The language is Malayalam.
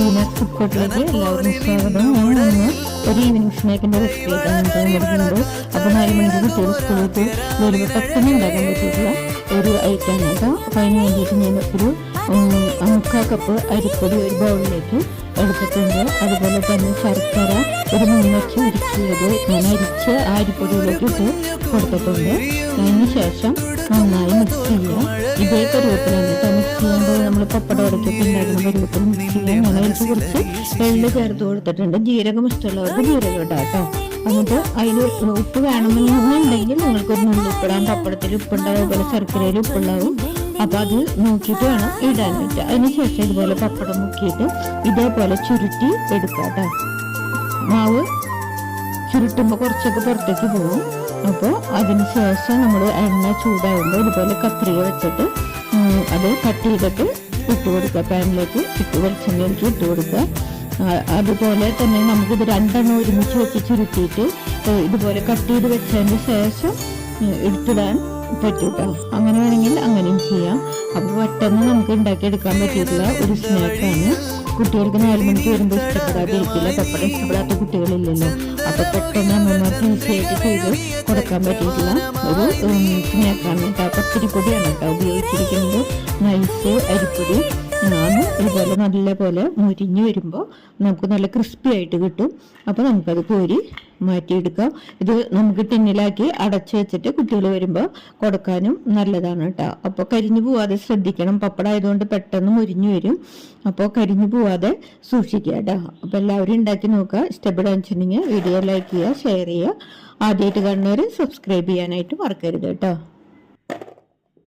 വീനസ് ഫുഡ്കോർട്ടിലേക്ക് എല്ലാവർക്കും സ്വാഗതം. ഞാൻ ഇന്ന് ഒരു ഈവനിങ് സ്നാക്കിൻ്റെ റെസിപ്പി ആയിട്ടാണ് എടുക്കുന്നത്. അപ്പോൾ 4 മണിക്ക് കുട്ടികൾ സ്കൂളിലേക്ക് വരുമ്പോൾ പെട്ടെന്ന് ഉണ്ടാക്കാൻ പറ്റിയിട്ടുള്ള ഒരു ഐറ്റം കേട്ടോ. അപ്പോൾ അതിന് വേണ്ടിയിട്ട് ഞാൻ ഒരു 3/4 കപ്പ് അരിപ്പൊടി ഒരു ബൗളിലേക്ക് എടുത്തിട്ടുണ്ട്. അതുപോലെ തന്നെ ശർക്കര ഒരു 3 ഉരുക്കിയത് ഞാൻ അരിച്ച അരിപ്പൊടിയിലേക്ക് ഇട്ട് കൊടുത്തിട്ടുണ്ട്. അതിന് ശേഷം നന്നായി മിക്സ് ചെയ്യുക. ഇതേ പരുവത്തിലാണ് കേട്ടോ മിക്സ് ചെയ്യുമ്പോൾ നമ്മൾ പപ്പട ഉടക്കൊക്കെ ഉണ്ടാക്കുന്ന പരുവത്തിൽ മിക്സ് ചെയ്യാൻ ഞാൻ അതിൽ കുറച്ച് എള്ള് ചേർത്ത് കൊടുത്തിട്ടുണ്ട്. ജീരകം ഇഷ്ടമുള്ളവർക്ക് ജീരകം ഇടാം കേട്ടോ. എന്നിട്ട് അതിൽ ഉപ്പ് വേണമെന്നുണ്ടെങ്കിൽ നിങ്ങൾക്കൊരു നുള്ളിപ്പിടാം. പപ്പടത്തിൽ ഉപ്പുണ്ടാവും, അതുപോലെ ശർക്കരയിൽ ഉപ്പുണ്ടാവും. അപ്പോൾ അത് നോക്കിയിട്ട് വേണം ഇടാൻ പറ്റുക. അതിനുശേഷം ഇതുപോലെ പപ്പടം മുക്കിയിട്ട് ഇതേപോലെ ചുരുട്ടി എടുക്കുക കേട്ടോ. മാവ് ചുരുട്ടുമ്പോൾ കുറച്ചൊക്കെ പുറത്തേക്ക് പോകും. അപ്പോൾ അതിന് ശേഷം നമ്മൾ എണ്ണ ചൂടാകുമ്പോൾ ഇതുപോലെ കത്രിക വെച്ചിട്ട് അത് കട്ട് ചെയ്തിട്ട് ഇട്ട് കൊടുക്കുക. പാനിലേക്ക് വെളിച്ചെണ്ണയിലേക്ക് ഇട്ട് കൊടുക്കുക. അതുപോലെ തന്നെ നമുക്കിത് 2 എണ്ണം ഒരുമിച്ച് വെച്ച് ചുരുട്ടിയിട്ട് ഇതുപോലെ കട്ട് ചെയ്ത് വെച്ചതിന് ശേഷം എടുത്തിടാൻ പറ്റും കേട്ടോ. അങ്ങനെ വേണമെങ്കിൽ അങ്ങനെയും ചെയ്യാം. അപ്പോൾ പെട്ടെന്ന് നമുക്ക് ഉണ്ടാക്കിയെടുക്കാൻ പറ്റിയിട്ടുള്ള ഒരു സ്നാക്കാണ്. കുട്ടികൾക്ക് 4 മണിക്ക് വരുമ്പോൾ ഇഷ്ടപ്പെടാതിരിക്കില്ല. പപ്പടം ഇഷ്ടപ്പെടാത്ത കുട്ടികളില്ലല്ലോ. അപ്പോൾ പെട്ടെന്ന് അമ്മമാർക്ക് ഈസിയായിട്ട് ചെയ്ത് കൊടുക്കാൻ പറ്റിയിട്ടുള്ള ഒരു സ്നാക്കാണ് കേട്ടോ. പത്തിരിപ്പൊടിയാണ് കേട്ടോ ഉപയോഗിച്ചിരിക്കുന്നത്. നൈസ് അരിപ്പൊടി ആണ്. ഇതുപോലെ നല്ലപോലെ മുരിഞ്ഞ് വരുമ്പോൾ നമുക്ക് നല്ല ക്രിസ്പി ആയിട്ട് കിട്ടും. അപ്പോൾ നമുക്കത് കോരി മാറ്റിയെടുക്കാം. ഇത് നമുക്ക് ടിന്നിലാക്കി അടച്ചു വെച്ചിട്ട് കുട്ടികൾ വരുമ്പോൾ കൊടുക്കാനും നല്ലതാണ് കേട്ടോ. അപ്പോൾ കരിഞ്ഞു പോവാതെ ശ്രദ്ധിക്കണം. പപ്പടം ആയതുകൊണ്ട് പെട്ടെന്ന് മുരിഞ്ഞു വരും. അപ്പോൾ കരിഞ്ഞു പോവാതെ സൂക്ഷിക്കുക കേട്ടോ. അപ്പോൾ എല്ലാവരും ഉണ്ടാക്കി നോക്കുക. ഇഷ്ടപ്പെടാൻ വെച്ചിട്ടുണ്ടെങ്കിൽ വീഡിയോ ലൈക്ക് ചെയ്യുക, ഷെയർ ചെയ്യുക. ആദ്യമായിട്ട് കാണുന്നവർ സബ്സ്ക്രൈബ് ചെയ്യാനായിട്ട് മറക്കരുത് കേട്ടോ.